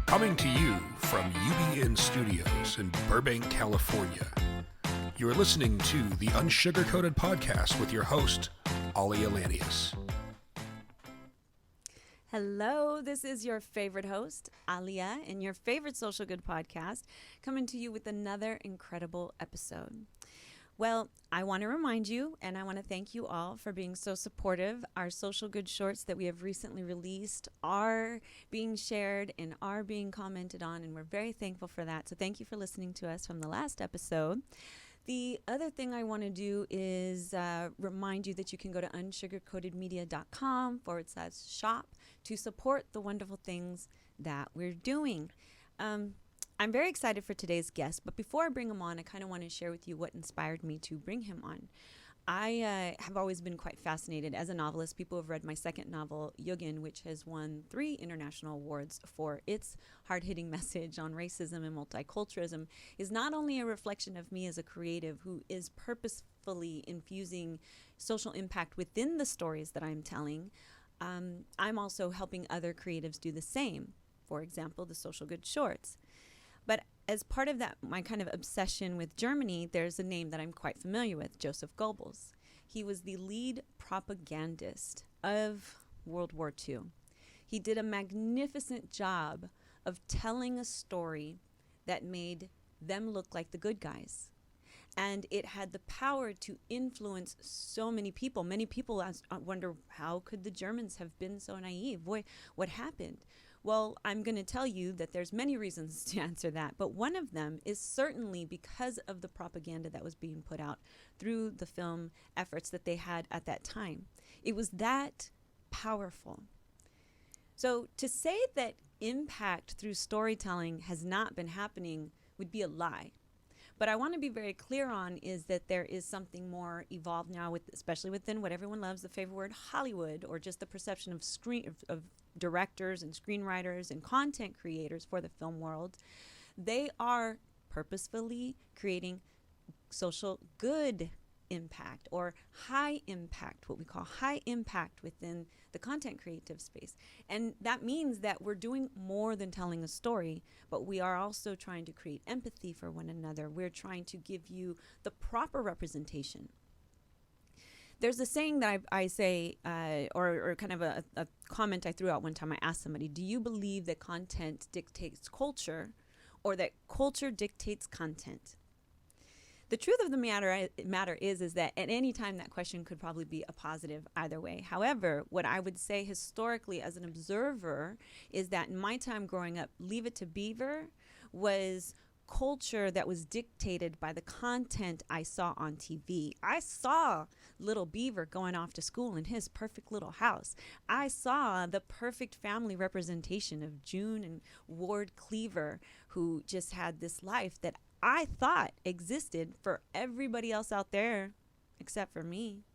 Coming to you from UBN Studios in Burbank, California. You're listening to the Unsugarcoated podcast with your host, Aalia. Hello, this is your favorite host, Aalia, and your favorite social good podcast, coming to you with another incredible episode. Well, I want to remind you, and I want to thank you all for being so supportive. Our social good shorts that we have recently released are being shared and are being commented on, and we're very thankful for that. So thank you for listening to us from the last episode. The other thing I want to do is remind you that you can go to unsugarcoatedmedia.com/shop to support the wonderful things that we're doing. I'm very excited for today's guest, but before I bring him on, I kind of want to share with you what inspired me to bring him on. I have always been quite fascinated. As a novelist, people have read my second novel, Yugen, which has won 3 international awards for its hard-hitting message on racism and multiculturalism, is not only a reflection of me as a creative who is purposefully infusing social impact within the stories that I'm telling. I'm also helping other creatives do the same. For example, the social good shorts. But as part of that, my kind of obsession with Germany, there's a name that I'm quite familiar with, Joseph Goebbels. He was the lead propagandist of World War II. He did a magnificent job of telling a story that made them look like the good guys. And it had the power to influence so many people. Many people wonder, how could the Germans have been so naive? What happened? Well, I'm going to tell you that there's many reasons to answer that, but one of them is certainly because of the propaganda that was being put out through the film efforts that they had at that time. It was that powerful. So to say that impact through storytelling has not been happening would be a lie. But I want to be very clear on is that there is something more evolved now, especially within what everyone loves, the favorite word, Hollywood, or just the perception of directors and screenwriters and content creators for the film world. They are purposefully creating social good impact or high impact, what we call high impact within the content creative space. And that means that we're doing more than telling a story, but we are also trying to create empathy for one another. We're trying to give you the proper representation. There's a saying that I say, or kind of a comment I threw out one time. I asked somebody, do you believe that content dictates culture or that culture dictates content? The truth of the matter is that at any time that question could probably be a positive either way. However, what I would say historically as an observer is that in my time growing up, Leave It to Beaver was culture that was dictated by the content I saw on TV. I saw little Beaver going off to school in his perfect little house. I saw the perfect family representation of June and Ward Cleaver, who just had this life that I thought existed for everybody else out there except for me.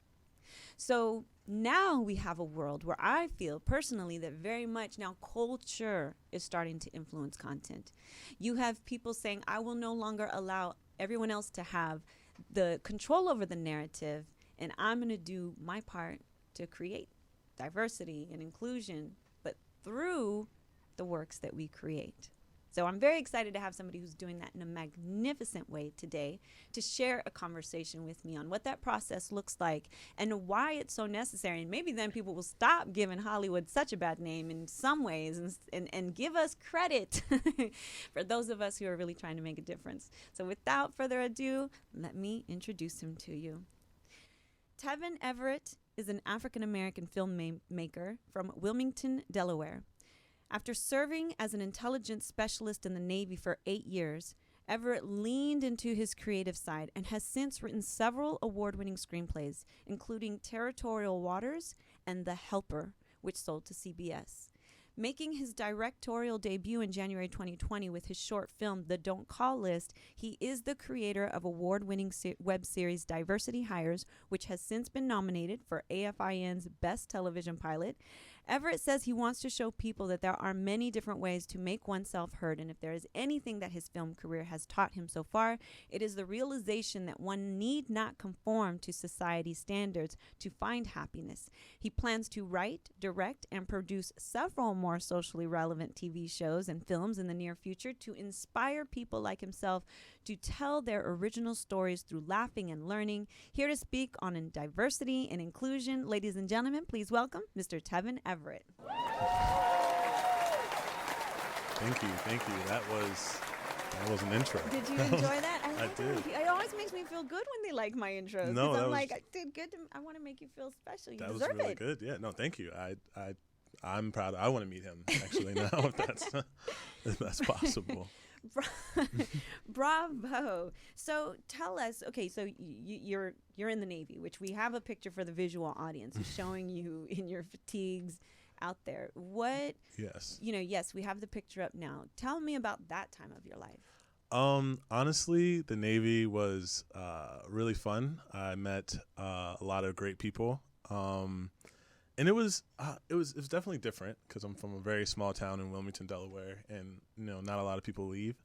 So now we have a world where I feel personally that very much now culture is starting to influence content. You have people saying, I will no longer allow everyone else to have the control over the narrative, and I'm going to do my part to create diversity and inclusion, but through the works that we create. So I'm very excited to have somebody who's doing that in a magnificent way today to share a conversation with me on what that process looks like and why it's so necessary. And maybe then people will stop giving Hollywood such a bad name in some ways and give us credit for those of us who are really trying to make a difference. So without further ado, let me introduce him to you. Tevin Everett is an African-American filmmaker from Wilmington, Delaware. After serving as an intelligence specialist in the Navy for 8 years, Everett leaned into his creative side and has since written several award-winning screenplays, including Territorial Waters and The Helper, which sold to CBS. Making his directorial debut in January 2020 with his short film, The Don't Call List, he is the creator of award-winning web series Diversity Hires, which has since been nominated for AFIN's Best Television Pilot, Everett says he wants to show people that there are many different ways to make oneself heard, and if there is anything that his film career has taught him so far, it is the realization that one need not conform to society's standards to find happiness. He plans to write, direct, and produce several more socially relevant TV shows and films in the near future to inspire people like himself to tell their original stories through laughing and learning. Here to speak on diversity and inclusion, ladies and gentlemen, please welcome Mr. Tevin Everett. Thank you. That was an intro. Did you enjoy that? I did. It always makes me feel good when they like my intros. No, I'm like, I did good. I want to make you feel special. You that deserve was really it. good. Yeah, no, thank you. I'm proud. I want to meet him actually now, if that's possible. Bravo. So tell us, okay, so you're in the Navy, which we have a picture for the visual audience showing you in your fatigues out there. What? Yes. Yes, we have the picture up now. Tell me about that time of your life. Honestly, the Navy was really fun. I met a lot of great people. And it was definitely different because I'm from a very small town in Wilmington, Delaware, and not a lot of people leave.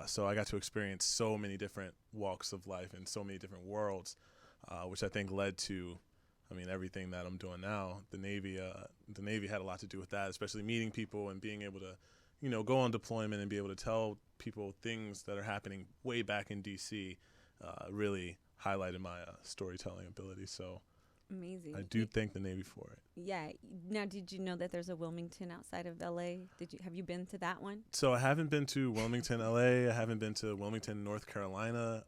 So I got to experience so many different walks of life and so many different worlds, which I think led to, everything that I'm doing now. The Navy had a lot to do with that, especially meeting people and being able to, go on deployment and be able to tell people things that are happening way back in D.C. Really highlighted my storytelling ability. So. Amazing. I do thank the Navy for it. Yeah. Now, did you know that there's a Wilmington outside of L.A.? Have you been to that one? So I haven't been to Wilmington, L.A. I haven't been to Wilmington, North Carolina.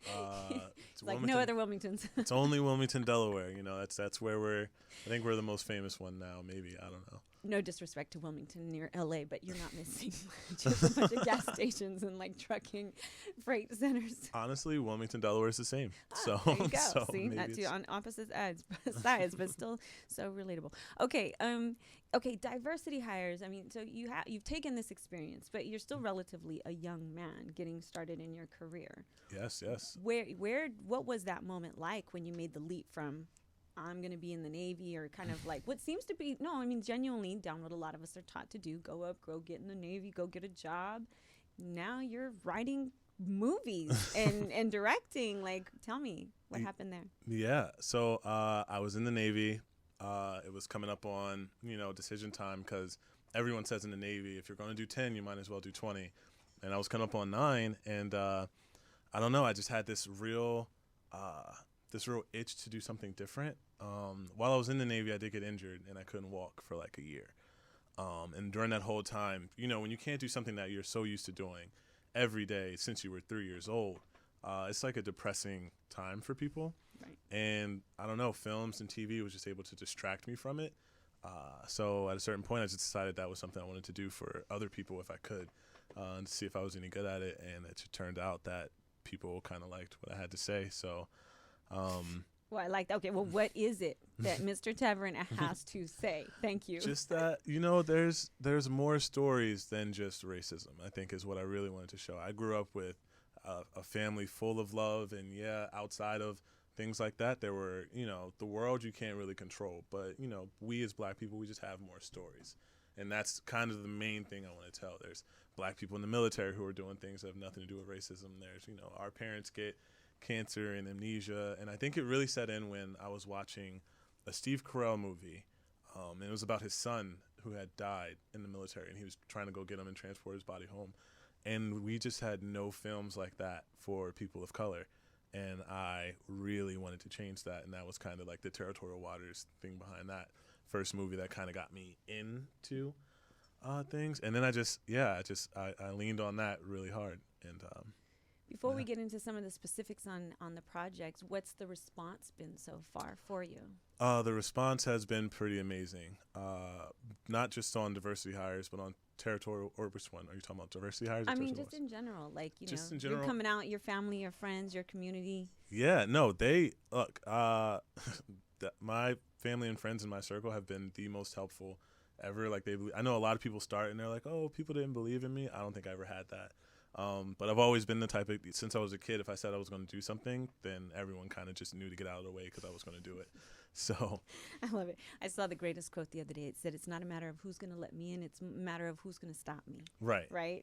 It's like no other Wilmingtons. It's only Wilmington, Delaware. That's where I think we're the most famous one now. Maybe, I don't know. No disrespect to Wilmington near L.A., but you're not missing just a bunch of gas stations and like trucking freight centers. Honestly, Wilmington, Delaware is the same. There you go. So see, that's you on opposite sides, but still so relatable. Okay, diversity hires. So you've taken this experience, but you're still relatively a young man getting started in your career. Yes. What was that moment like when you made the leap from I'm going to be in the Navy, or kind of like what seems to be, genuinely down what a lot of us are taught to do, go get in the Navy, go get a job. Now you're writing movies and directing. Like, tell me what happened there. Yeah. So I was in the Navy. It was coming up on, decision time because everyone says in the Navy, if you're going to do 10, you might as well do 20. And I was coming up on 9, and I don't know, I just had this real itch to do something different. While I was in the Navy, I did get injured, and I couldn't walk for like a year. And during that whole time, when you can't do something that you're so used to doing every day since you were 3 years old, it's like a depressing time for people. Right. And I don't know, films and TV was just able to distract me from it. So at a certain point, I just decided that was something I wanted to do for other people if I could, and to see if I was any good at it. And it turned out that people kind of liked what I had to say. So. Well, I like that. Okay, well, what is it that Mr. Tevin has to say? Thank you. Just that, there's more stories than just racism, I think, is what I really wanted to show. I grew up with a family full of love, and outside of things like that, there were, the world you can't really control. But, we as Black people, we just have more stories. And that's kind of the main thing I want to tell. There's Black people in the military who are doing things that have nothing to do with racism. There's, our parents get cancer and amnesia, and I think it really set in when I was watching a Steve Carell movie, and it was about his son who had died in the military, and he was trying to go get him and transport his body home, and we just had no films like that for people of color, and I really wanted to change that, and that was kind of like the Territorial Waters thing behind that first movie that kind of got me into things, and then I leaned on that really hard, and before we get into some of the specifics on the projects, what's the response been so far for you? The response has been pretty amazing. Not just on diversity hires, but on territorial, or which one? Are you talking about diversity hires? Just in general. Like, just in general. You're coming out, your family, your friends, your community. Yeah, no, my family and friends in my circle have been the most helpful ever. Like, I know a lot of people start and they're like, oh, people didn't believe in me. I don't think I ever had that. But I've always been the type of, since I was a kid, if I said I was going to do something, then everyone kind of just knew to get out of the way because I was going to do it. So I love it. I saw the greatest quote the other day. It said, "It's not a matter of who's going to let me in. It's a matter of who's going to stop me." Right. Right.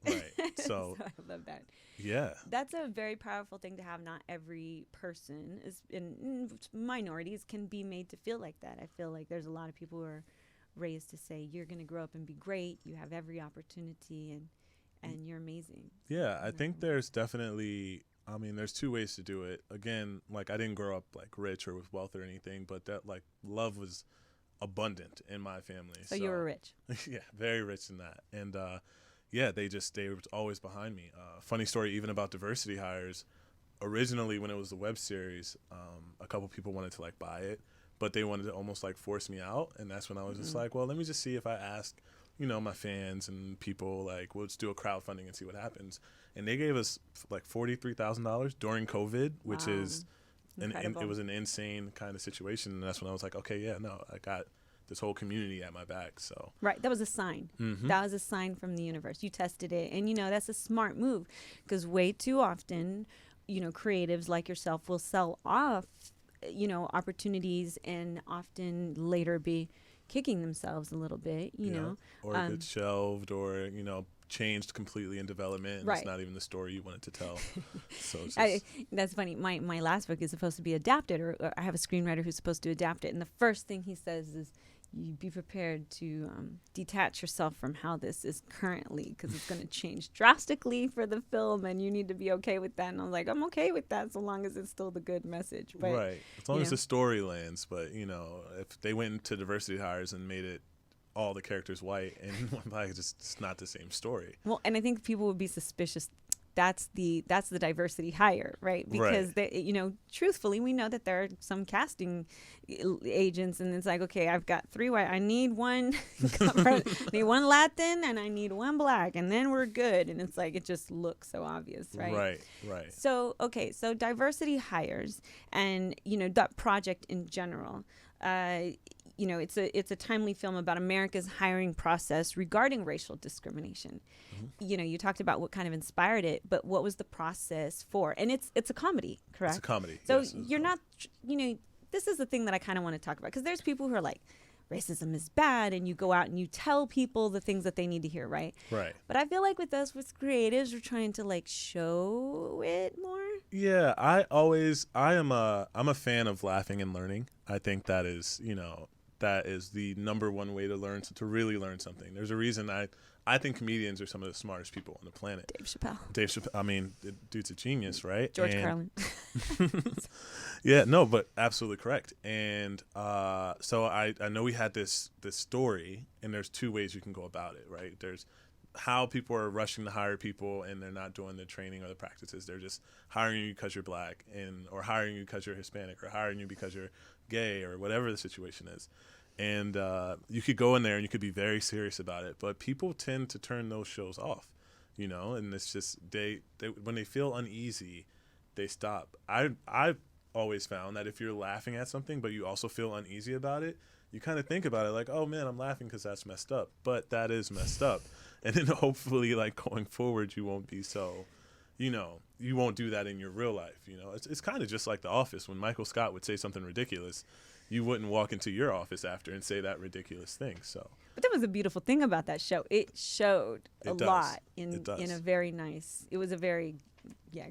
So I love that. Yeah. That's a very powerful thing to have. Not every person is in minorities can be made to feel like that. I feel like there's a lot of people who are raised to say, you're going to grow up and be great. You have every opportunity and you're amazing. Yeah. I think there's definitely, there's two ways to do it. Again, like I didn't grow up like rich or with wealth or anything, but that like love was abundant in my family. So you were rich. Yeah, very rich in that. And they were always behind me. Funny story even about diversity hires. Originally when it was a web series, a couple people wanted to like buy it, but they wanted to almost like force me out. And that's when I was just like, well, let me just see if I ask, my fans and people, like, we'll just do a crowdfunding and see what happens. And they gave us like $43,000 during COVID, which is, it was an insane kind of situation. And that's when I was like, okay, yeah, no, I got this whole community at my back. So right, that was a sign. That was a sign from the universe. You tested it, and that's a smart move, because way too often, creatives like yourself will sell off, opportunities, and often later be kicking themselves a little bit, or it gets shelved, or changed completely in development, and right. It's not even the story you wanted to tell. So it's that's funny. My last book is supposed to be adapted, or I have a screenwriter who's supposed to adapt it, and the first thing he says is, you be prepared to detach yourself from how this is currently, because it's going to change drastically for the film, and you need to be okay with that. And I was like, I'm okay with that, so long as it's still the good message. But, right. As long as the story lands. But, if they went into diversity hires and made it all the characters white, and like, it's not the same story. Well, and I think people would be suspicious. That's the diversity hire, right? Because they, truthfully, we know that there are some casting agents, and it's like, okay, I've got 3 white. I need one, need one Latin, and I need one black, and then we're good. And it's like, it just looks so obvious, right? Right. So so diversity hires, and that project in general. It's a timely film about America's hiring process regarding racial discrimination. You talked about what kind of inspired it, but what was the process for? And it's a comedy, correct? It's a comedy. So yes, you're not, this is the thing that I kind of want to talk about, because there's people who are like, racism is bad, and you go out and you tell people the things that they need to hear, right? Right. But I feel like with creatives, we're trying to like show it more. Yeah, I'm a fan of laughing and learning. I think that is, that is the number one way to learn, to really learn something. There's a reason I think comedians are some of the smartest people on the planet. Dave Chappelle. The dude's a genius, right? George Carlin. Yeah, no, but absolutely correct. And so I know we had this story, and there's 2 ways you can go about it, right? There's how people are rushing to hire people, and they're not doing the training or the practices. They're just hiring you because you're black, or hiring you because you're Hispanic, or hiring you because you're gay, or whatever the situation is. And you could go in there and you could be very serious about it, but people tend to turn those shows off, and it's just they when they feel uneasy, they stop. I've always found that if you're laughing at something but you also feel uneasy about it, you kind of think about it like, oh man, I'm laughing because that's messed up, but that is messed up. And then hopefully, like, going forward, you won't be so, you won't do that in your real life. It's kind of just like The Office. When Michael Scott would say something ridiculous, you wouldn't walk into your office after and say that ridiculous thing. So, but that was a beautiful thing about that show. It showed a lot in a very nice. It was a very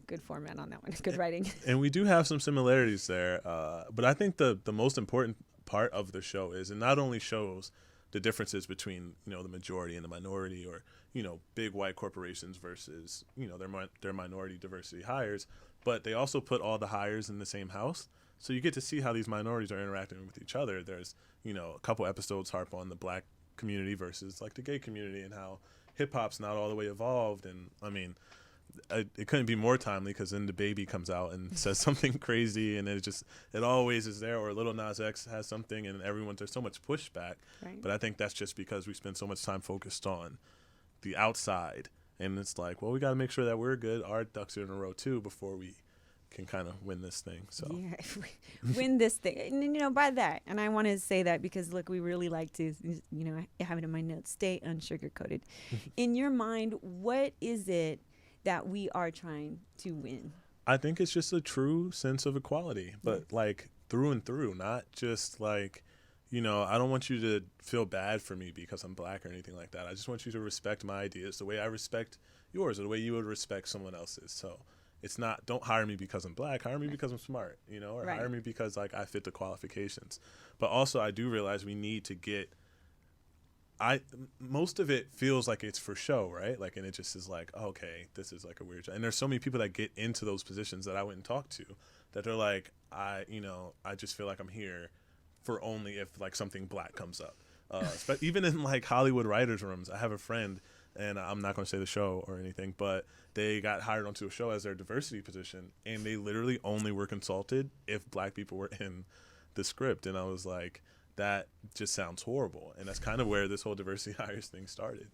good format on that one. Good writing. And we do have some similarities there. But I think the most important part of the show is, it not only shows the differences between the majority and the minority, or big white corporations versus their minority diversity hires, but they also put all the hires in the same house, so you get to see how these minorities are interacting with each other. There's a couple episodes harp on the black community versus like the gay community, and how hip hop's not all the way evolved. And it couldn't be more timely, because then the baby comes out and says something crazy, and it always is there. Or Lil Nas X has something, and there's so much pushback. Right. But I think that's just because we spend so much time focused on the outside, and it's like, well, we got to make sure that we're good, our ducks are in a row too, before we can kind of win this thing. So win this thing, and by that, and I want to say that because look, we really like to, I have it in my notes, stay unsugarcoated. In your mind, what is it that we are trying to win? I think it's just a true sense of equality, but like through and through, not just like, you know, I don't want you to feel bad for me because I'm black or anything like that. I just want you to respect my ideas the way I respect yours or the way you would respect someone else's. So it's not, don't hire me because I'm black, hire me because I'm smart, you know, or hire me because like I fit the qualifications. But also I do realize we need to get, most of it feels like it's for show, right? Like, and it just is like, okay, this is like a weird job. And there's so many people that get into those positions that I went and talked to that they're like, I just feel like I'm here for only if like something black comes up. But even in like Hollywood writers' rooms, I have a friend, and I'm not going to say the show or anything, but they got hired onto a show as their diversity position, and they literally only were consulted if black people were in the script. And I was like, that just sounds horrible. And that's kind of where this whole diversity hires thing started.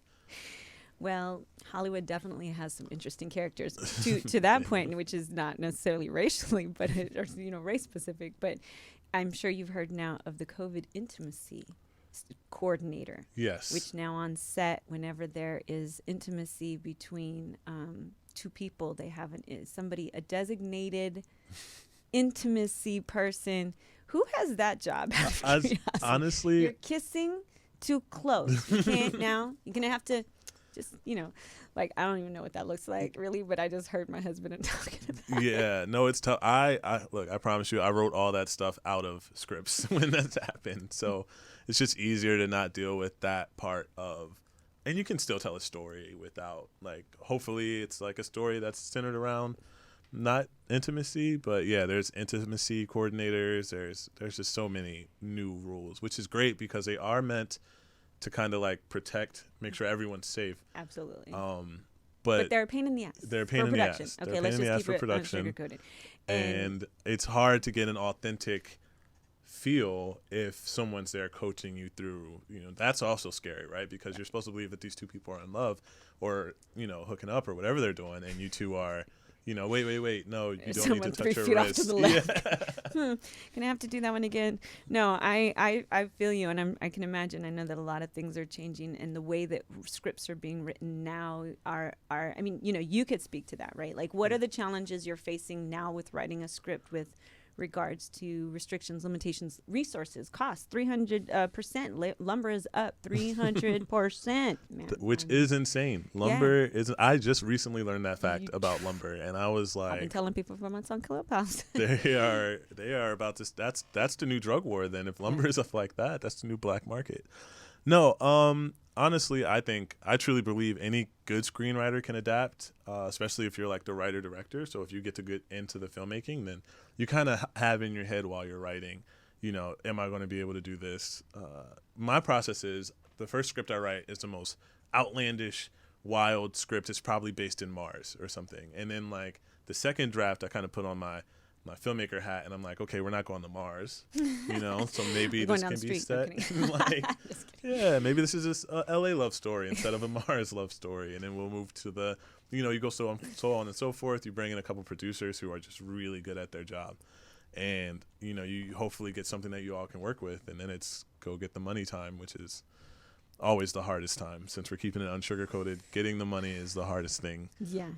Well, Hollywood definitely has some interesting characters to that point, which is not necessarily racially, but or race specific. But I'm sure you've heard now of the COVID intimacy coordinator. Yes. Which now on set, whenever there is intimacy between two people, they have a designated intimacy person. Who has that job? Honestly, you're kissing too close. You can't now. You're gonna have to just, like, I don't even know what that looks like really, but I just heard my husband talking about it. Yeah, no, it's tough. Look, I promise you, I wrote all that stuff out of scripts when that's happened. So it's just easier to not deal with that part of, and you can still tell a story without, like, hopefully it's like a story that's centered around not intimacy, but yeah, there's intimacy coordinators. There's just so many new rules, which is great because they are meant to kind of like protect, make sure everyone's safe. Absolutely. But they're a pain in the ass. They're a pain in the ass. Okay, let's just keep it unsugarcoated. And it's hard to get an authentic feel if someone's there coaching you through, that's also scary, right? Because you're supposed to believe that these two people are in love or, hooking up or whatever they're doing, and you two are, wait, no, you don't need to touch her wrist. Off to the left. Gonna have to do that one again. No, I feel you, and I can imagine. I know that a lot of things are changing, and the way that scripts are being written now are. I mean, you could speak to that, right? Like, what are the challenges you're facing now with writing a script with regards to restrictions, limitations, resources, costs? 300%. Lumber is up 300%. Which is insane. Lumber is. I just recently learned that fact about lumber, and I was like, I've been telling people for months on Clubhouse. they are about to. That's the new drug war. Then, if lumber is up like that, that's the new black market. No, honestly, I truly believe any good screenwriter can adapt, especially if you're like the writer-director. So if you get to get into the filmmaking, then you kind of have in your head while you're writing, am I going to be able to do this? My process is the first script I write is the most outlandish, wild script. It's probably based in Mars or something. And then like the second draft, I kind of put on my filmmaker hat, and I'm like, okay, we're not going to Mars, so maybe this can be set like, yeah, maybe this is this LA love story instead of a Mars love story. And then we'll move to the, you go so on and so forth. You bring in a couple producers who are just really good at their job, and, you hopefully get something that you all can work with, and then it's go get the money time, which is always the hardest time. Since we're keeping it unsugarcoated, getting the money is the hardest thing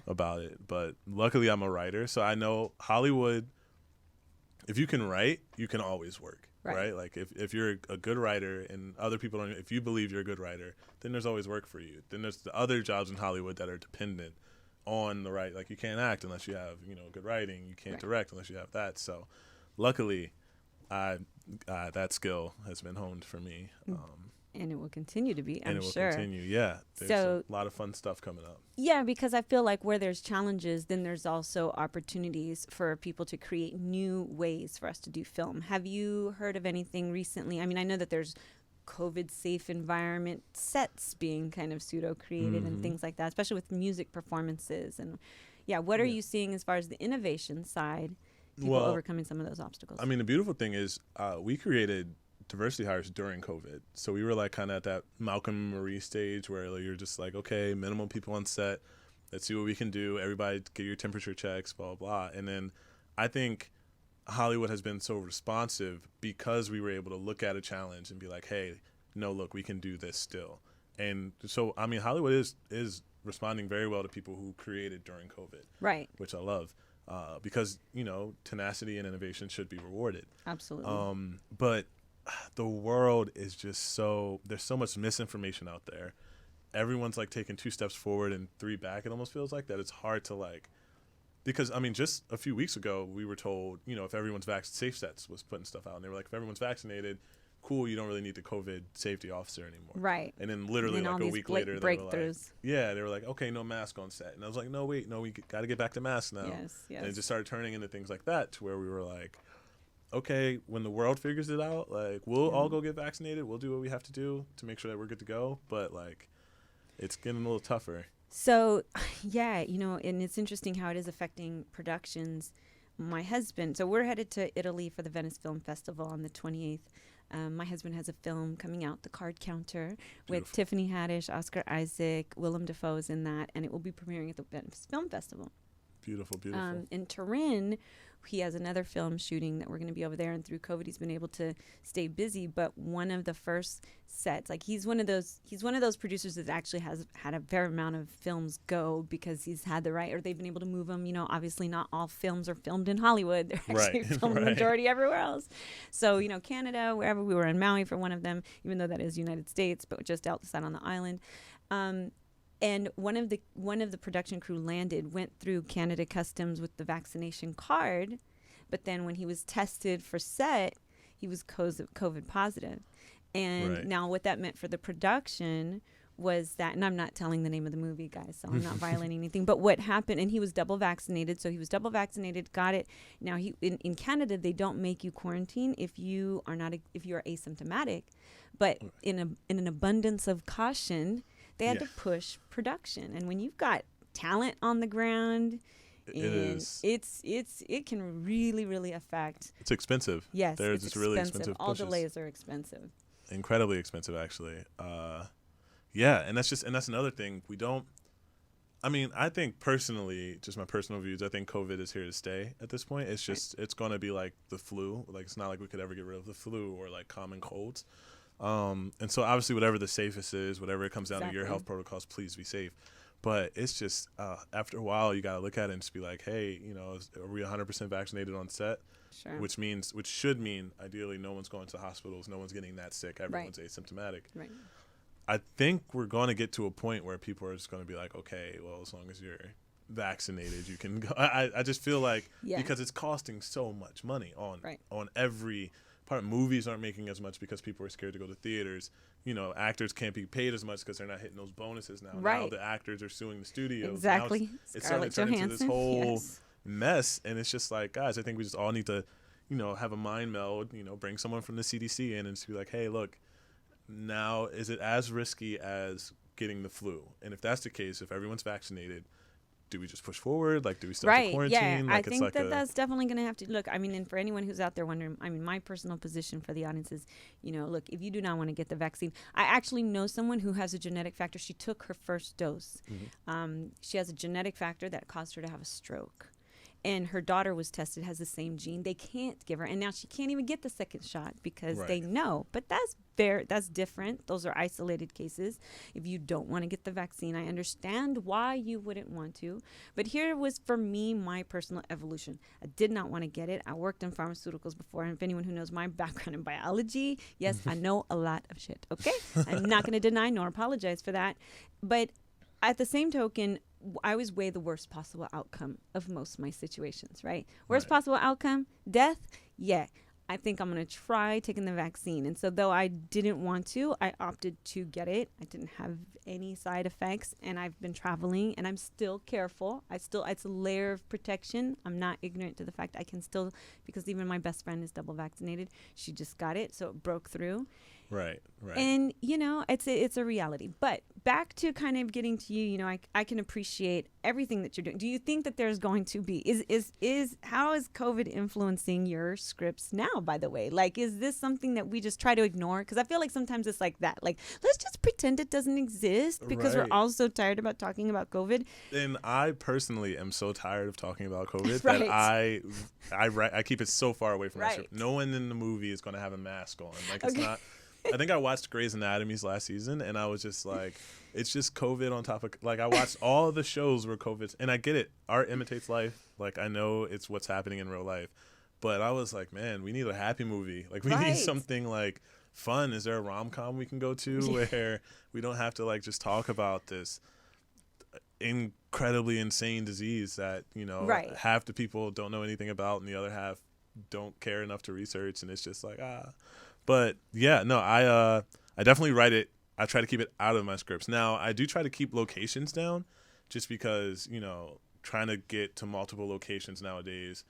about it. But luckily I'm a writer, so I know Hollywood, if you can write, you can always work, right? Like if you're a good writer and other people don't, if you believe you're a good writer, then there's always work for you. Then there's the other jobs in Hollywood that are dependent on the right. Like you can't act unless you have, good writing. You can't direct unless you have that. So luckily, that skill has been honed for me. And it will continue to be, I'm sure. And it will continue, yeah. There's a lot of fun stuff coming up. Yeah, because I feel like where there's challenges, then there's also opportunities for people to create new ways for us to do film. Have you heard of anything recently? I mean, I know that there's COVID-safe environment sets being kind of pseudo-created and things like that, especially with music performances. And what are you seeing as far as the innovation side, people overcoming some of those obstacles? I mean, the beautiful thing is we created diversity hires during COVID. So we were like kind of at that Malcolm Marie stage where you're just like, okay, minimal people on set. Let's see what we can do. Everybody get your temperature checks, blah, blah, blah. And then I think Hollywood has been so responsive because we were able to look at a challenge and be like, hey, no, look, we can do this still. And so, I mean, Hollywood is responding very well to people who created during COVID. Right. Which I love. Because, tenacity and innovation should be rewarded. Absolutely. But the world is just there's so much misinformation out there. Everyone's like taking 2 steps forward and 3 back. It almost feels like that. It's hard to because I mean, just a few weeks ago, we were told, if everyone's vaccinated, SafeSets was putting stuff out, and they were like, if everyone's vaccinated, cool, you don't really need the COVID safety officer anymore. Right. And then literally and like a week later, they were like, okay, no mask on set. And I was like, no, wait, no, we got to get back to masks now. Yes. And it just started turning into things like that, to where we were like, okay, when the world figures it out, like, we'll all go get vaccinated. We'll do what we have to do to make sure that we're good to go. But like, it's getting a little tougher. So, yeah, and it's interesting how it is affecting productions. My husband, so we're headed to Italy for the Venice Film Festival on the 28th. My husband has a film coming out, The Card Counter, with Tiffany Haddish, Oscar Isaac, Willem Dafoe is in that, and it will be premiering at the Venice Film Festival. Beautiful. In Turin, he has another film shooting that we're going to be over there, and through COVID, he's been able to stay busy. But one of the first sets, like he's one of those producers that actually has had a fair amount of films go because he's had the right, or they've been able to move them. Obviously not all films are filmed in Hollywood; they're actually filmed majority everywhere else. So Canada, wherever we were in Maui for one of them, even though that is United States, but just outside on the island. And one of the production crew went through Canada Customs with the vaccination card, but then when he was tested for set, he was COVID positive. And now what that meant for the production was that, and I'm not telling the name of the movie, guys, so I'm not violating anything, but what happened, and he was double vaccinated, so he was double vaccinated, got it. Now in Canada, they don't make you quarantine if you are asymptomatic, but in an abundance of caution, they had to push production. And when you've got talent on the ground, it can really, really affect. It's expensive. Yes, There's just really expensive All pushes. delays are expensive. Incredibly expensive, actually. And that's another thing. I think personally, just my personal views, I think COVID is here to stay at this point. It's just, it's going to be like the flu. Like, it's not like we could ever get rid of the flu or like common colds. And so obviously whatever the safest is, whatever it comes down to your health protocols, please be safe. But it's just, after a while, you got to look at it and just be like, hey, are we 100% vaccinated on set? Sure. Which should mean, ideally, no one's going to hospitals, no one's getting that sick, everyone's asymptomatic. Right. I think we're going to get to a point where people are just going to be like, okay, well, as long as you're vaccinated, you can go. I just feel like, because it's costing so much money on every part. Movies aren't making as much because people are scared to go to theaters. Actors can't be paid as much because they're not hitting those bonuses now. Right. Now the actors are suing the studios. Exactly. It's starting to turn into this whole mess, and it's just like, guys, I think we just all need to, have a mind meld. Bring someone from the CDC in and just be like, hey, look, now is it as risky as getting the flu? And if that's the case, if everyone's vaccinated, do we just push forward? Like, do we start to quarantine? Yeah, I think that's definitely going to have to look. I mean, and for anyone who's out there wondering, I mean, my personal position for the audience is, look, if you do not want to get the vaccine, I actually know someone who has a genetic factor. She took her first dose. Mm-hmm. She has a genetic factor that caused her to have a stroke. And her daughter was tested, has the same gene. They can't give her, and now she can't even get the second shot because they know. But that's different. Those are isolated cases. If you don't want to get the vaccine, I understand why you wouldn't want to. But here was, for me, my personal evolution. I did not want to get it. I worked in pharmaceuticals before, and if anyone who knows my background in biology, yes, I know a lot of shit, okay? I'm not going to deny nor apologize for that. But at the same token, I always weigh the worst possible outcome of most of my situations, right? Worst possible outcome, death, I think I'm going to try taking the vaccine. And so though I didn't want to, I opted to get it. I didn't have any side effects, and I've been traveling, and I'm still careful. It's a layer of protection. I'm not ignorant to the fact I can still, because even my best friend is double vaccinated. She just got it, so it broke through. Right. And, it's a reality. But back to kind of getting to you, I can appreciate everything that you're doing. Do you think that there's going to be, how is COVID influencing your scripts now, by the way? Like, is this something that we just try to ignore? Because I feel like sometimes it's like that. Like, let's just pretend it doesn't exist because we're all so tired about talking about COVID. And I personally am so tired of talking about COVID that I keep it so far away from my script. No one in the movie is going to have a mask on. Like, it's not... I think I watched Grey's Anatomy's last season, and I was just like, it's just COVID on top of, like, I watched all of the shows where COVID's, and I get it. Art imitates life. Like, I know it's what's happening in real life. But I was like, man, we need a happy movie. Like, we need something, like, fun. Is there a rom-com we can go to where we don't have to, like, just talk about this incredibly insane disease that, you know, half the people don't know anything about and the other half don't care enough to research, and it's just like, But yeah, no, I definitely write it. I try to keep it out of my scripts. Now, I do try to keep locations down just because, you know, trying to get to multiple locations nowadays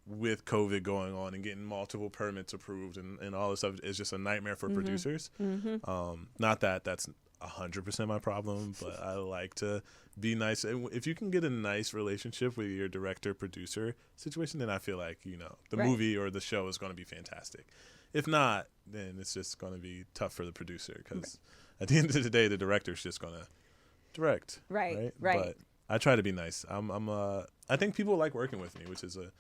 with COVID going on and getting multiple permits approved and all this stuff is just a nightmare for producers. Not that that's 100% my problem, but I like to be nice. And if you can get a nice relationship with your director-producer situation, then I feel like, you know, the movie or the show is going to be fantastic. If not, then it's just going to be tough for the producer because at the end of the day, the director's just going to direct. Right. But I try to be nice. I think people like working with me, which is a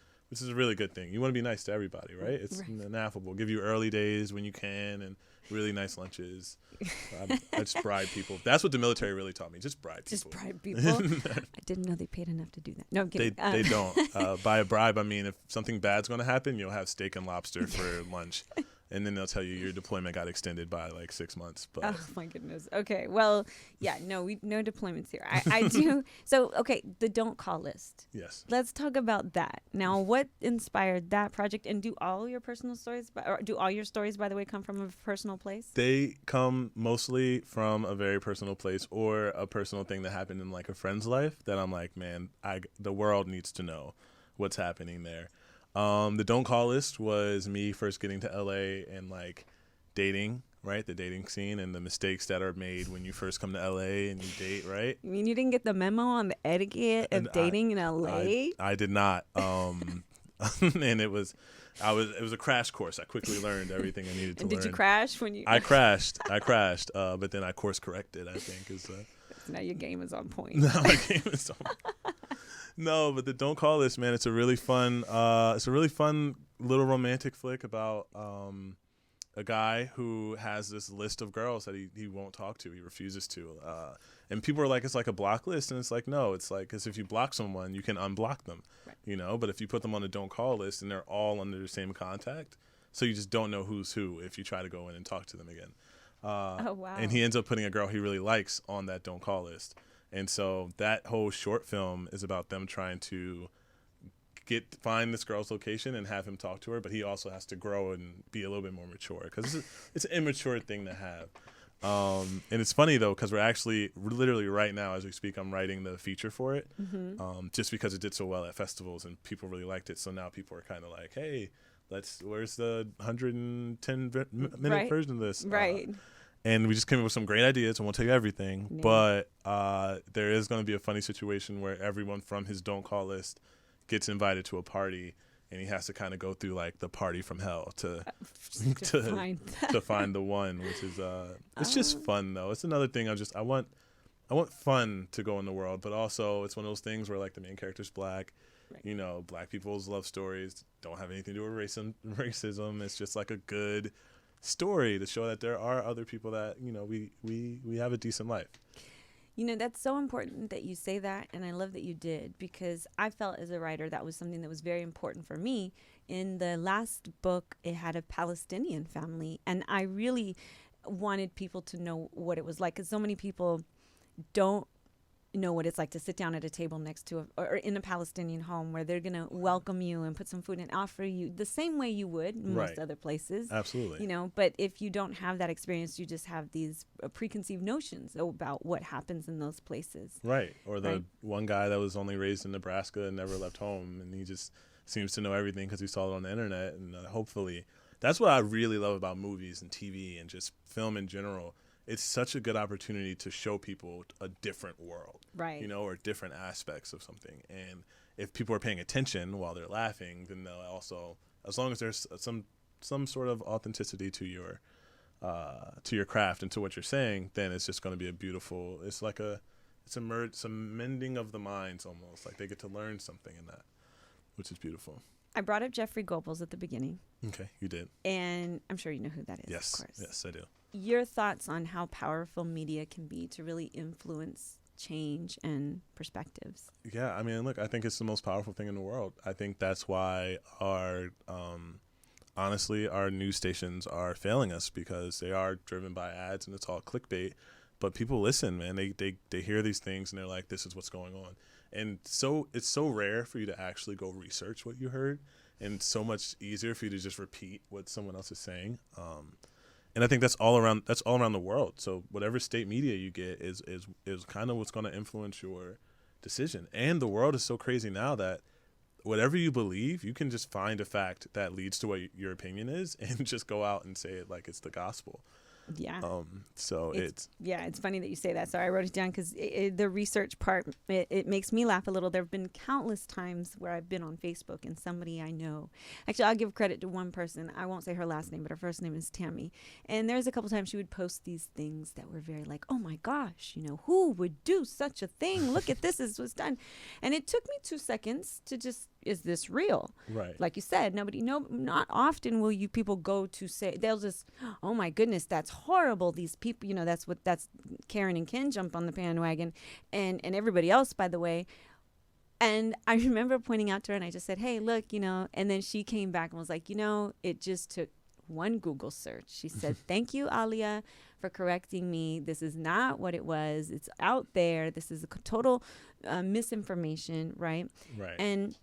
really good thing. You want to be nice to everybody, right? It's an affable. Give you early days when you can and really nice lunches. I just bribe people. That's what the military really taught me. Just bribe people. Just bribe people? I didn't know they paid enough to do that. No, I'm kidding. They don't. By a bribe, I mean if something bad's going to happen, you'll have steak and lobster for lunch. And then they'll tell you your deployment got extended by like 6 months. But oh my goodness. Okay. Well, yeah. No, no deployments here. I do. So okay, the don't call list. Yes. Let's talk about that now. What inspired that project? And do all your personal stories, or do all your stories, by the way, come from a personal place? They come mostly from a very personal place or a personal thing that happened in like a friend's life that I'm like, man, the world needs to know what's happening there. The don't call list was me first getting to LA and like dating, right? The dating scene and the mistakes that are made when you first come to LA and you date, right? You mean you didn't get the memo on the etiquette of dating in LA? I did not. And it was a crash course. I quickly learned everything I needed to learn. Did you crash when you? I crashed. But then I course corrected, I think. So now your game is on point. Now my game is on point. No, but the don't call list, man. It's a really fun little romantic flick about a guy who has this list of girls that he won't talk to. He refuses to. And people are like, it's like a block list, and it's like, no, it's like, because if you block someone, you can unblock them, you know. But if you put them on a don't call list, and they're all under the same contact, so you just don't know who's who if you try to go in and talk to them again. Oh wow! And he ends up putting a girl he really likes on that don't call list. And so that whole short film is about them trying to find this girl's location and have him talk to her, but he also has to grow and be a little bit more mature because it's an immature thing to have. And it's funny though because we're actually literally right now as we speak, I'm writing the feature for it, just because it did so well at festivals and people really liked it. So now people are kind of like, hey, where's the 110-minute version of this? Right. And we just came up with some great ideas, and we'll tell you everything. Yeah. But there is going to be a funny situation where everyone from his don't call list gets invited to a party, and he has to kind of go through like the party from hell to find the one, which is it's just fun though. It's another thing I want fun to go in the world, but also it's one of those things where like the main character's black. Right. You know, black people's love stories don't have anything to do with racism. It's just like a good story to show that there are other people that, you know, we have a decent life. You know, that's so important that you say that, and I love that you did, because I felt as a writer that was something that was very important for me. In the last book, it had a Palestinian family, and I really wanted people to know what it was like, because so many people don't know what it's like to sit down at a table next to or in a Palestinian home where they're going to welcome you and put some food and offer you the same way you would in most other places. Absolutely. You know, but if you don't have that experience, you just have these preconceived notions about what happens in those places. Right. Or the one guy that was only raised in Nebraska and never left home, and he just seems to know everything because he saw it on the internet. And hopefully that's what I really love about movies and TV and just film in general. It's such a good opportunity to show people a different world, right? You know, or different aspects of something. And if people are paying attention while they're laughing, then they'll also, as long as there's some sort of authenticity to your craft and to what you're saying, then it's just going to be a beautiful. It's like some mending of the minds almost. Like they get to learn something in that, which is beautiful. I brought up Jeffrey Goebbels at the beginning, Okay, you did. and I'm sure you know who that is, Yes. of course. Yes, I do. Your thoughts on how powerful media can be to really influence change and perspectives? Yeah, I mean, look, I think it's the most powerful thing in the world. I think that's why honestly, our news stations are failing us, because they are driven by ads and it's all clickbait. But people listen, man. They hear these things and they're like, this is what's going on. And so it's so rare for you to actually go research what you heard, and so much easier for you to just repeat what someone else is saying. And I think that's all around the world. So whatever state media you get is kind of what's going to influence your decision. And the world is so crazy now that whatever you believe, you can just find a fact that leads to what your opinion is and just go out and say it like it's the gospel. Yeah. So it's funny that you say that. So I wrote it down because the research part, it makes me laugh a little. There have been countless times where I've been on Facebook and somebody I know, actually I'll give credit to one person. I won't say her last name, but her first name is Tammy. And there's a couple times she would post these things that were very like, oh my gosh, who would do such a thing? Look at this was done. And it took me 2 seconds to just, is this real? right. Like you said, not often will people go to say, they'll just, oh my goodness, that's horrible. These people, that's Karen and Ken jump on the bandwagon, and everybody else, by the way. And I remember pointing out to her, and I just said, hey, look, and then she came back and was like, it just took one Google search. She said, thank you, Aalia, for correcting me. This is not what it was. It's out there. This is a total misinformation, right? Right. And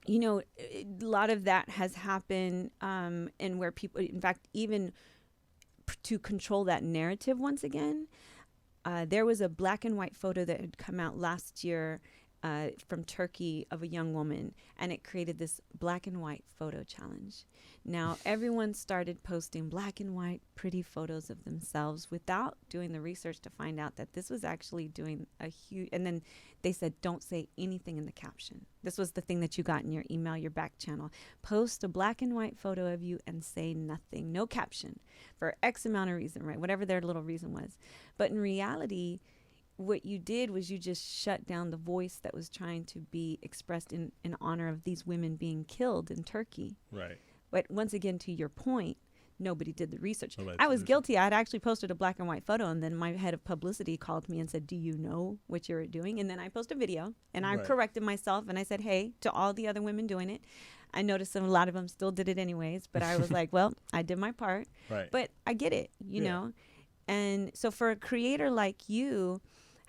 a lot of that has happened, and where people, in fact, even to control that narrative once again, there was a black and white photo that had come out last year from Turkey of a young woman, and it created this black and white photo challenge. Now, everyone started posting black and white pretty photos of themselves without doing the research to find out that this was actually doing a huge, and then they said, don't say anything in the caption. This was the thing that you got in your email, your back channel. Post a black and white photo of you and say nothing, no caption, for X amount of reason, right? Whatever their little reason was. But in reality, what you did was you just shut down the voice that was trying to be expressed in honor of these women being killed in Turkey. Right. But once again, to your point, nobody did the research. Nobody I did was the research. guilty. I had actually posted a black and white photo, and then my head of publicity called me and said, do you know what you're doing? And then I posted a video, and I Right. corrected myself, and I said, hey, to all the other women doing it, I noticed a lot of them still did it anyways, but I was like, well, I did my part. Right. But I get it, you know? And so for a creator like you,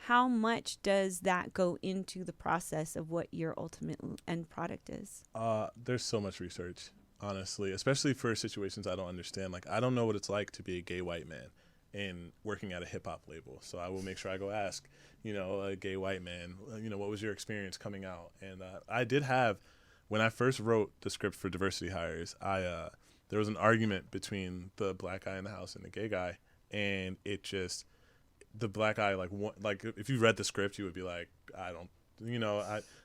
how much does that go into the process of what your ultimate end product is? There's so much research, honestly, especially for situations I don't understand. Like, I don't know what it's like to be a gay white man and working at a hip hop label. So I will make sure I go ask, a gay white man, what was your experience coming out? And I did have, when I first wrote the script for Diversity Hires, there was an argument between the black guy in the house and the gay guy, and it just, the black guy, like if you read the script, you would be like, I don't,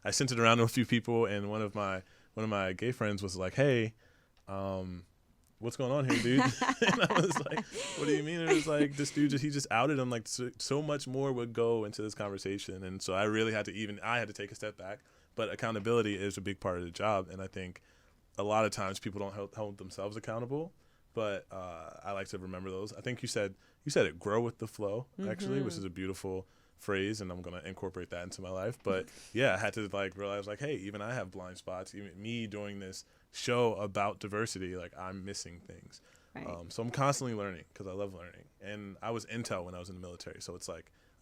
I sent it around to a few people, and one of my gay friends was like, hey, what's going on here, dude? And I was like, what do you mean? And it was like, this dude he just outed him. Like, so much more would go into this conversation, and so I really had to take a step back. But accountability is a big part of the job, and I think a lot of times people don't hold themselves accountable. But I like to remember those. I think you said it, grow with the flow, actually, which is a beautiful phrase, and I'm going to incorporate that into my life. But yeah, I had to realize hey, even I have blind spots. Even me doing this show about diversity, I'm missing things. Right. So I'm constantly learning because I love learning. And I was intel when I was in the military. So it's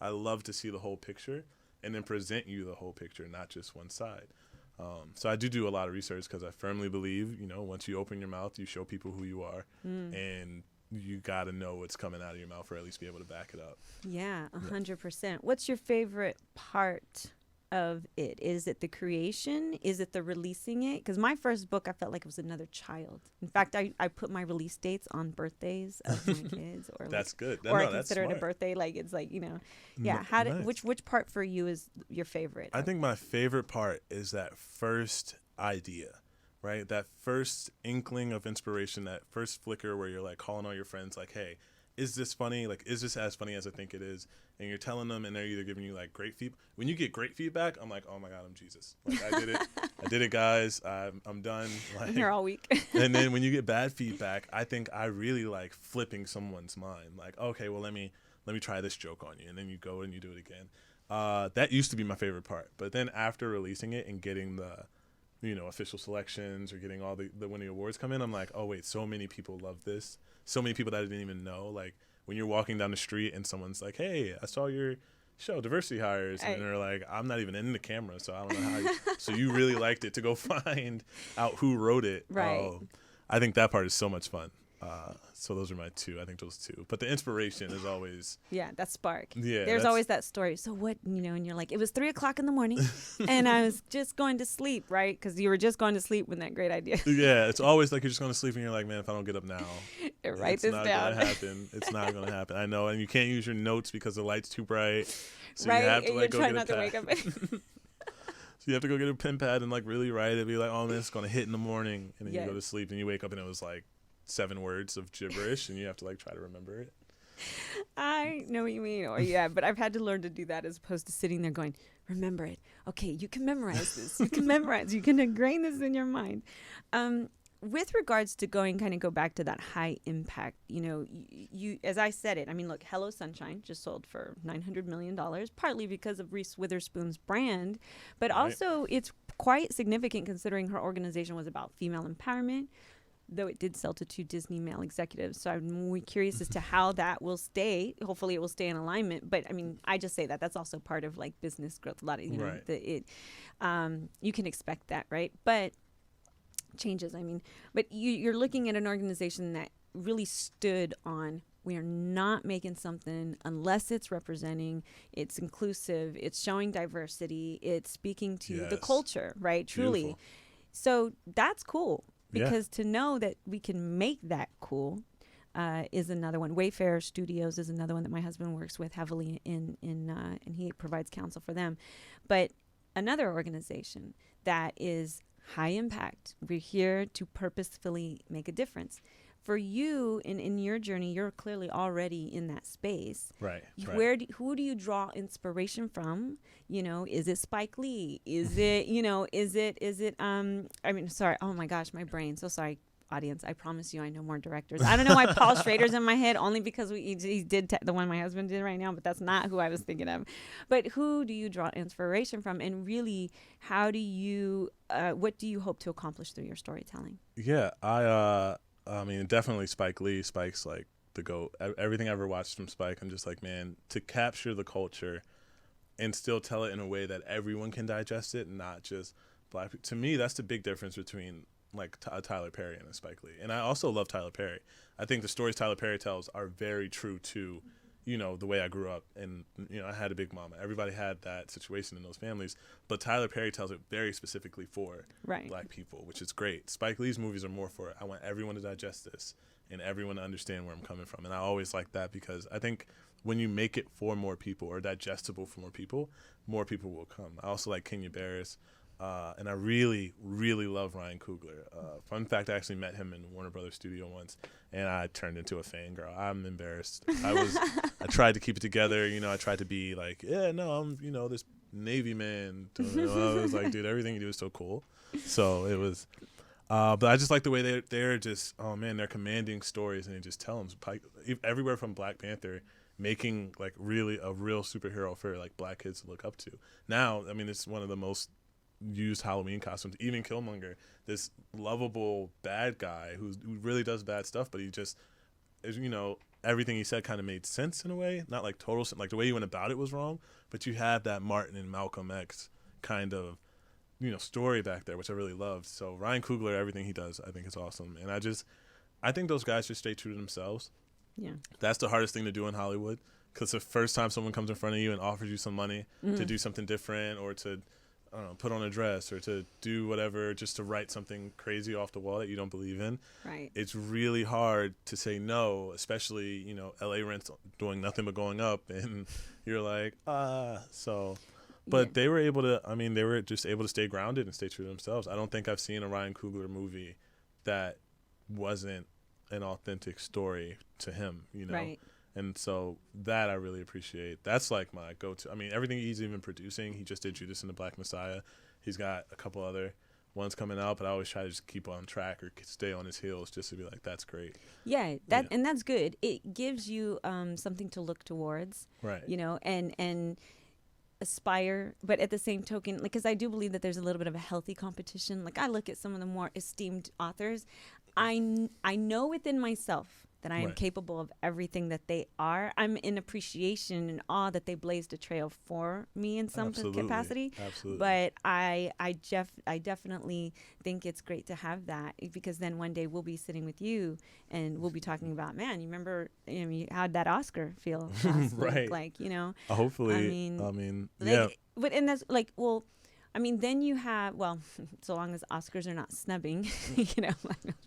I love to see the whole picture and then present you the whole picture, not just one side. So I do a lot of research because I firmly believe, once you open your mouth, you show people who you are, and you got to know what's coming out of your mouth, or at least be able to back it up. Yeah, 100%. What's your favorite part of it? Is it the creation? Is it the releasing it? Because my first book, I felt like it was another child. In fact, I put my release dates on birthdays of my kids, or that's good. Or I that's consider it a smart. birthday. Yeah. Nice. Which part for you is your favorite? I think my favorite part is that first idea, right? That first inkling of inspiration, that first flicker where you're calling all your friends, hey, is this funny? Like, is this as funny as I think it is? And you're telling them, and they're either giving you like great feedback. When you get great feedback, I'm like, oh my God, I'm Jesus. Like, I did it. I did it, guys. I'm done. Like, I'm here all week. And then when you get bad feedback, I think I really like flipping someone's mind. Like, okay, well, let me try this joke on you. And then you go and you do it again. That used to be my favorite part. But then after releasing it and getting the, official selections or getting all the when the awards come in, I'm like, oh, wait, so many people love this. So many people that I didn't even know. Like, when you're walking down the street and someone's like, hey, I saw your show, Diversity Hires. And they're like, I'm not even in the camera, so I don't know how so you really liked it, to go find out who wrote it. Right. I think that part is so much fun. So those are my two. I think those two. But the inspiration is always. Yeah, that spark. Yeah. There's always that story. So what, and you're like, it was 3:00 in the morning and I was just going to sleep, right? Because you were just going to sleep when that great idea. Yeah, it's always like you're just going to sleep and you're like, man, if I don't get up now, write this down. It's not going to happen. It's not going to happen. I know. And you can't use your notes because the light's too bright. So right. You have to and like you're go trying get not a to pad. wake up. So you have to go get a pen pad and like really write it. Be like, oh man, it's going to hit in the morning. And then Yes. you go to sleep and you wake up and it was like 7 words of gibberish and you have to like try to remember it. I know what you mean. Or yeah, but I've had to learn to do that as opposed to sitting there going, remember it. Okay, you can memorize this. You can memorize. You can ingrain this in your mind. With regards to go back to that high impact, you as I said it, I mean, look, Hello Sunshine just sold for $900 million, partly because of Reese Witherspoon's brand, but Right. also it's quite significant considering her organization was about female empowerment, though it did sell to 2 Disney male executives. So I'm really curious as to how that will stay. Hopefully it will stay in alignment. But I mean, I just say that that's also part of like business growth. A lot of, Right. You can expect that, right? But changes, but you're looking at an organization that really stood on, we are not making something unless it's representing, it's inclusive, it's showing diversity, it's speaking to the Yes. culture, right? Truly. Beautiful. So that's cool. Yeah. Because to know that we can make that cool is another one. Wayfarer Studios is another one that my husband works with heavily in and he provides counsel for them. But another organization that is high impact. We're here to purposefully make a difference. For you, in your journey, you're clearly already in that space. Right. Who do you draw inspiration from? Is it Spike Lee? Is it, sorry. Oh my gosh, my brain. So sorry, audience. I promise you I know more directors. I don't know why Paul Schrader's in my head, only because he did the one my husband did right now, but that's not who I was thinking of. But who do you draw inspiration from? And really, how do you, what do you hope to accomplish through your storytelling? Yeah, I mean, definitely Spike Lee. Spike's like the GOAT. Everything I ever watched from Spike, I'm just like, man, to capture the culture and still tell it in a way that everyone can digest it, not just Black people. To me, that's the big difference between like Tyler Perry and a Spike Lee. And I also love Tyler Perry. I think the stories Tyler Perry tells are very true to, the way I grew up. And, I had a big mama. Everybody had that situation in those families. But Tyler Perry tells it very specifically for Black people, which is great. Spike Lee's movies are more for, I want everyone to digest this and everyone to understand where I'm coming from. And I always like that because I think when you make it for more people or digestible for more people will come. I also like Kenya Barris. And I really, really love Ryan Coogler. Fun fact, I actually met him in Warner Brothers studio once, and I turned into a fangirl. I'm embarrassed. I tried to keep it together. I tried to be like, yeah, no, I'm, this Navy man. I was like, dude, everything you do is so cool. So it was, but I just like the way they're just, oh man, they're commanding stories, and they just tell them everywhere from Black Panther, making like really a real superhero for like Black kids to look up to. Now, I mean, it's one of the most used Halloween costumes. Even Killmonger, this lovable bad guy who really does bad stuff, but he just is, everything he said kind of made sense in a way, not like total sense, like the way he went about it was wrong, but you have that Martin and Malcolm X kind of story back there, which I really loved. So Ryan Coogler, everything he does, I think is awesome. And I think those guys should stay true to themselves. Yeah, that's the hardest thing to do in Hollywood, because the first time someone comes in front of you and offers you some money to do something different or to, I don't know, put on a dress or to do whatever, just to write something crazy off the wall that you don't believe in. right. It's really hard to say no, especially, LA rent's doing nothing but going up, and you're like, so. But they were just able to stay grounded and stay true to themselves. I don't think I've seen a Ryan Coogler movie that wasn't an authentic story to him, you know? Right. And so that I really appreciate. That's like my go-to. I mean, everything he's even producing, he just did Judas and the Black Messiah. He's got a couple other ones coming out, but I always try to just keep on track or stay on his heels just to be like, that's great. Yeah, and that's good. It gives you something to look towards, Right. you know, and aspire, but at the same token, like, because I do believe that there's a little bit of a healthy competition. Like, I look at some of the more esteemed authors, I know within myself that I am Right. capable of everything that they are. I'm in appreciation and awe that they blazed a trail for me in some capacity. Absolutely. But I definitely think it's great to have that, because then one day we'll be sitting with you and we'll be talking about, man, you remember, you know, how'd that Oscar feel last Right. week? Like, you know, Hopefully. I mean, yeah. like, but and that's like, well, I mean, then you have, well, so long as Oscars are not snubbing, you know,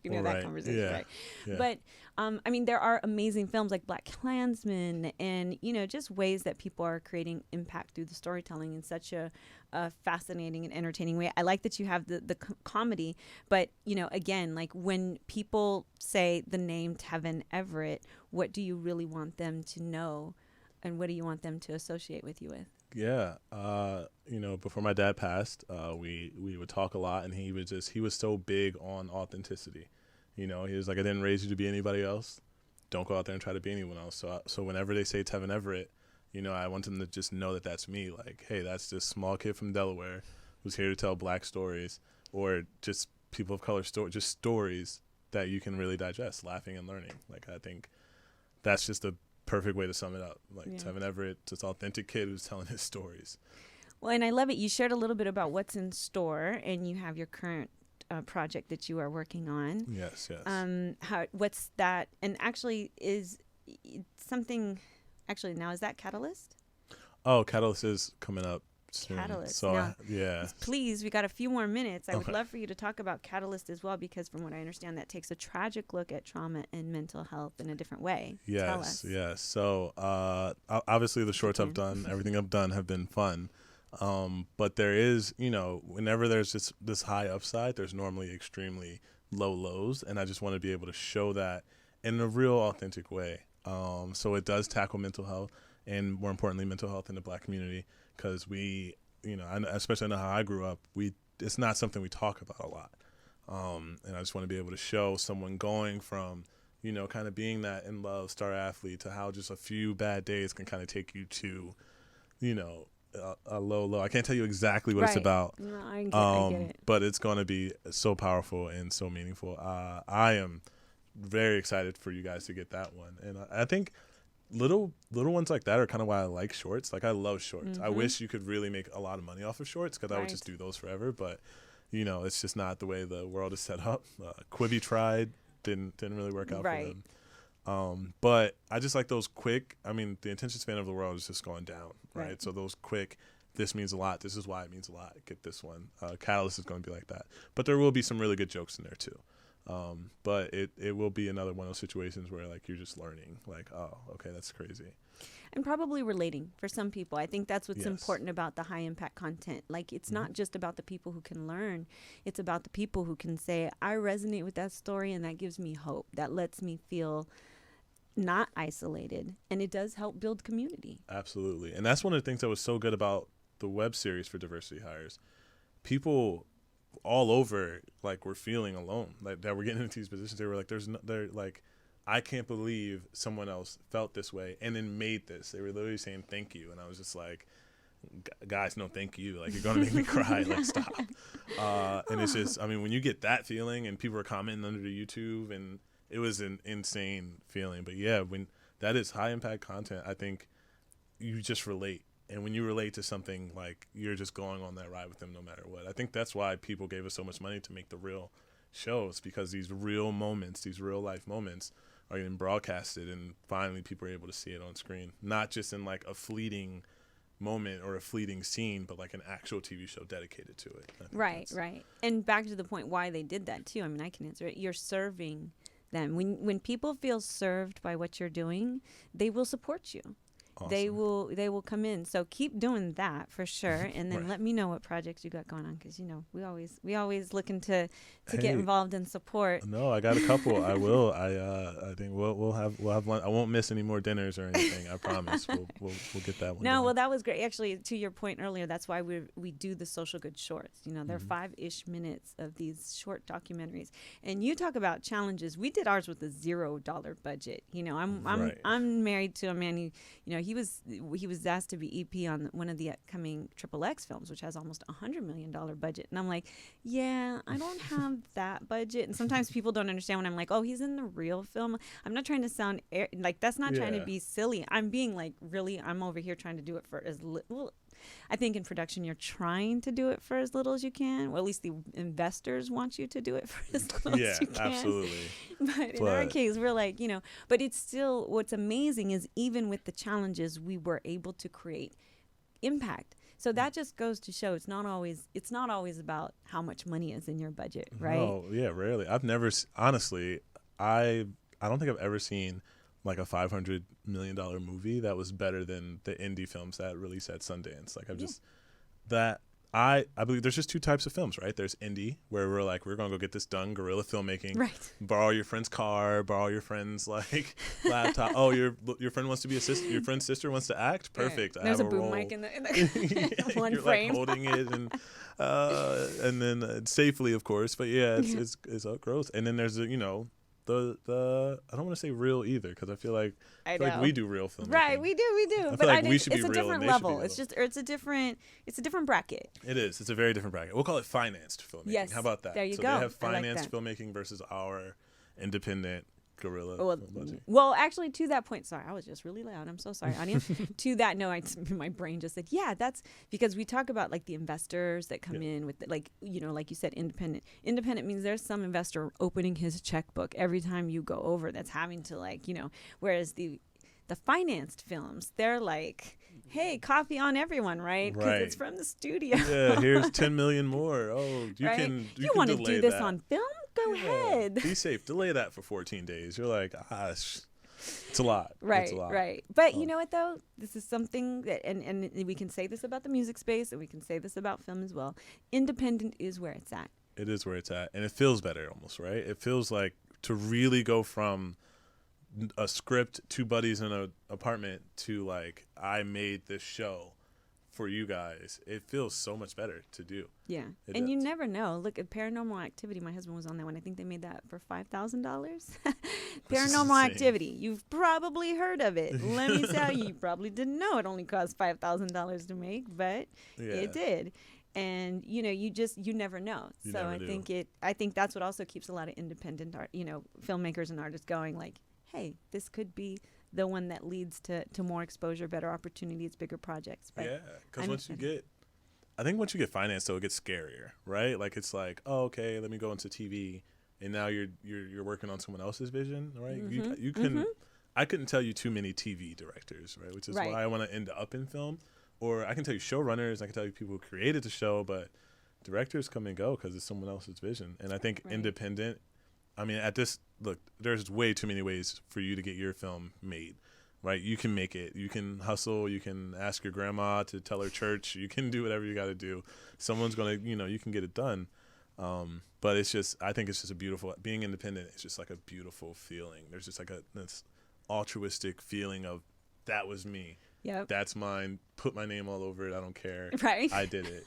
you know, that Right. conversation, Yeah. right? Yeah. But, I mean, there are amazing films like Black Klansman and, you know, just ways that people are creating impact through the storytelling in such a fascinating and entertaining way. I like that you have the comedy, but, you know, again, like when people say the name Tevin Everett, what do you really want them to know? And what do you want them to associate with you with? Yeah. You know, before my dad passed, we would talk a lot, and he was so big on authenticity. You know, he was like, I didn't raise you to be anybody else. Don't go out there and try to be anyone else. So whenever they say Tevin Everett, you know, I want them to just know that that's me. Like, hey, that's this small kid from Delaware who's here to tell black stories, or just people of color just stories that you can really digest, laughing and learning. Like, I think that's just a perfect way to sum it up. Like, Yeah. Tevin Everett, this authentic kid who's telling his stories. Well, and I love it. You shared a little bit about what's in store, and you have your current project that you are working on. Yes, yes. What's that? And actually, is something? Actually, now is that Catalyst? Oh, Catalyst is coming up soon. Catalyst. So Now, yeah. Please, we got a few more minutes. I would Okay. love for you to talk about Catalyst as well, because from what I understand, that takes a tragic look at trauma and mental health in a different way. Tell us. Yes. So obviously the shorts I've done, everything I've done have been fun. But there is, you know, whenever there's this high upside, there's normally extremely low lows, and I just want to be able to show that in a real authentic way. So it does tackle mental health, and more importantly, mental health in the black community, because we, you know, especially I know how I grew up, it's not something we talk about a lot. And I just want to be able to show someone going from, you know, kind of being that in love star athlete to how just a few bad days can kind of take you to, you know, a low. I can't tell you exactly what it's about. No, I get it. But it's going to be so powerful and so meaningful. I am very excited for you guys to get that one. And I think little ones like that are kind of why I like shorts. Like, I love shorts. I wish you could really make a lot of money off of shorts, because I would just do those forever. But, you know, it's just not the way the world is set up. Quibi tried, didn't really work out for them. But I just like those quick. I mean, the attention span of the world is just going down, right? So those quick, this means a lot, this is why it means a lot, get this one. Catalyst is going to be like that. But there will be some really good jokes in there too. But it will be another one of those situations where, like, you're just learning, like, oh, okay, that's crazy. And probably relating for some people. I think that's what's important about the high impact content. Like, it's not just about the people who can learn. It's about the people who can say, I resonate with that story, and that gives me hope. That lets me feel not isolated. And it does help build community. Absolutely. And that's one of the things that was so good about the web series for Diversity Hires. People all over, like, were feeling alone, like, that were getting into these positions. They were like, they're like, I can't believe someone else felt this way and then made this. They were literally saying thank you, and I was just like, guys, no thank you. Like, you're gonna make me cry. Like, stop. And it's just, I mean, when you get that feeling and people are commenting under the YouTube, and it was an insane feeling. But yeah, when that is high impact content, I think you just relate. And when you relate to something, like, you're just going on that ride with them no matter what. I think that's why people gave us so much money to make the real shows, because these real moments, these real life moments are getting broadcasted, and finally people are able to see it on screen. Not just in, like, a fleeting moment or a fleeting scene, but like an actual TV show dedicated to it. Right. And back to the point why they did that too. I mean, I can answer it. You're serving them. When people feel served by what you're doing, they will support you. they will come in. So keep doing that for sure, and then let me know what projects you got going on, because we always looking to get involved and support. No, I got a couple. I will. I think we'll have one. I won't miss any more dinners or anything. I promise. We'll get that one. No, well, that was great. Actually, to your point earlier, that's why we do the social good shorts. They're 5-ish minutes of these short documentaries, and you talk about challenges. We did ours with a $0 budget. I'm married to a man who, he was asked to be EP on one of the upcoming XXX films, which has almost $100 million budget. And I'm like, yeah, I don't have that budget. And sometimes people don't understand when I'm like, oh, he's in the real film. I'm not trying to sound like that's not trying to be silly. I'm being like, really, I'm over here trying to do it for as little. I think in production, you're trying to do it for as little as you can. Well, at least the investors want you to do it for as little as you can. Yeah, absolutely. But in our case, we're like, but it's still, what's amazing is even with the challenges, we were able to create impact. So that just goes to show it's not always about how much money is in your budget, right? Oh, yeah, rarely. I've never, honestly, I don't think I've ever seen like a $500 million movie that was better than the indie films that release at Sundance. Like I believe there's just two types of films, right? There's indie, where we're like, we're gonna go get this done, guerrilla filmmaking, right? Borrow your friend's car, borrow your friend's like laptop. Oh, your friend wants to be your friend's sister wants to act. Perfect. Right. There's a boom mic in the one you're frame. Like holding it and then safely, of course. But yeah, it's up gross. And then there's the I don't want to say real either, because I feel like we do real filmmaking. Right, we do. I feel like we should be real. It's a different level. It's a different bracket. It is. It's a very different bracket. We'll call it financed filmmaking. Yes. How about that? There you go. So they have financed filmmaking versus our independent guerrilla budget. Well, actually, to that point, sorry, I was just really loud. I'm so sorry, audience. To that, no, my brain just said, yeah, that's because we talk about like the investors that come in with like you said, independent. Independent means there's some investor opening his checkbook every time you go over. That's having to whereas the financed films, they're like, hey, coffee on everyone, right? Because it's from the studio. Yeah, here's 10 million more. Oh, you want to do this that on film? Go ahead. Be safe. Delay that for 14 days. You're like, it's a lot. Right, it's a lot. Right. But you know what, though? This is something that, and we can say this about the music space, and we can say this about film as well. Independent is where it's at. It is where it's at. And it feels better almost, right? It feels like to really go from a script, two buddies in an apartment, to like, I made this show for you guys. It feels so much better to do. Yeah. And you never know. Look at Paranormal Activity. My husband was on that one. I think they made that for $5,000. Paranormal Activity. You've probably heard of it. Let me tell you probably didn't know it only cost $5,000 to make, but it did. And you never know. I think that's what also keeps a lot of independent art, filmmakers and artists going like, hey, this could be the one that leads to more exposure, better opportunities, bigger projects. But because once you get financed, though, it gets scarier, right? Like it's like, oh, okay, let me go into TV, and now you're working on someone else's vision, right? Mm-hmm. You can. I couldn't tell you too many TV directors, right? Which is why I want to end up in film. Or I can tell you showrunners, I can tell you people who created the show, but directors come and go because it's someone else's vision. And I think independent. I mean, there's way too many ways for you to get your film made, right? You can make it. You can hustle. You can ask your grandma to tell her church. You can do whatever you got to do. Someone's going to, you can get it done. But I think it's just a beautiful, being independent is just like a beautiful feeling. There's just like this altruistic feeling of, that was me. Yep. That's mine. Put my name all over it. I don't care. Right. I did it,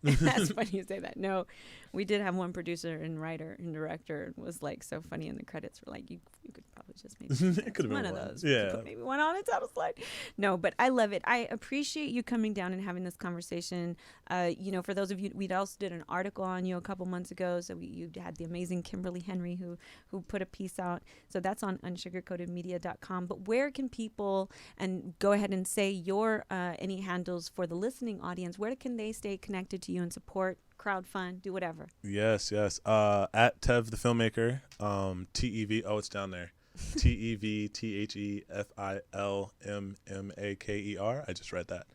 That's funny you say that. No, we did have one producer and writer and director. It was like so funny in the credits. We're like, you could probably just maybe it could have one been of those. Yeah. Put maybe one on its title slide. No, but I love it. I appreciate you coming down and having this conversation. For those of you, we also did an article on you a couple months ago. So you had the amazing Kimberly Henry who put a piece out. So that's on unsugarcoatedmedia.com. But where can people, and go ahead and say your any handles for the listening audience, where can they stay connected to you and support, crowdfund, do whatever? Yes. At Tev the Filmmaker, TEV. Oh, it's down there. TEVTHEFILMMAKER. I just read that.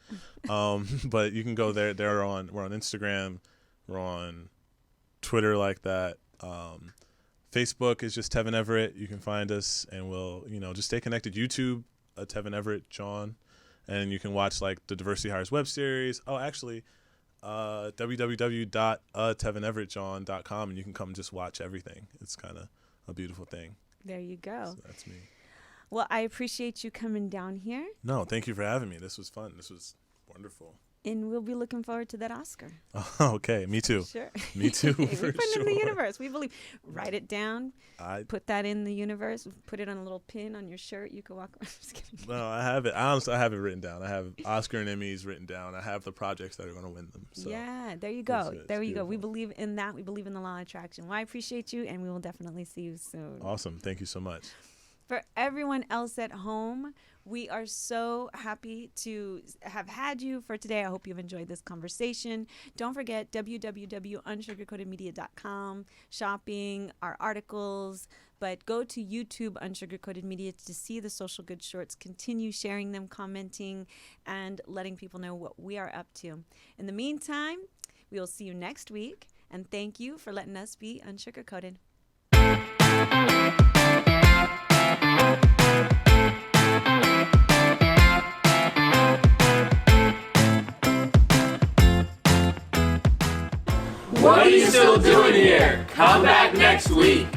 But you can go there. We're on Instagram. We're on Twitter like that. Facebook is just Tevin Everett. You can find us, and we'll just stay connected. YouTube. Tevin Everett, John. And you can watch like the Diversity Hires web series. Oh, actually, www.tevineverettjohn.com, and you can come just watch everything. It's kind of a beautiful thing. There you go. So that's me. Well, I appreciate you coming down here. No, thank you for having me. This was fun. This was wonderful. And we'll be looking forward to that Oscar. Oh, okay, me too. Sure. Me too. We for put it sure. in the universe. We believe. Write it down. Put that in the universe. Put it on a little pin on your shirt. You can walk around. Just kidding. No, I have it. Honestly, I have it written down. I have Oscar and Emmys written down. I have the projects that are going to win them. So yeah, there you go. There you go. We beautiful. believe in that. We believe in the law of attraction. Well, I appreciate you, and we will definitely see you soon. Awesome. Thank you so much. For everyone else at home, we are so happy to have had you for today. I hope you've enjoyed this conversation. Don't forget www.unsugarcoatedmedia.com, shopping, our articles, but go to YouTube Unsugarcoated Media to see the social good shorts. Continue sharing them, commenting, and letting people know what we are up to. In the meantime, we will see you next week, and thank you for letting us be unsugarcoated. What are you still doing here? Come back next week.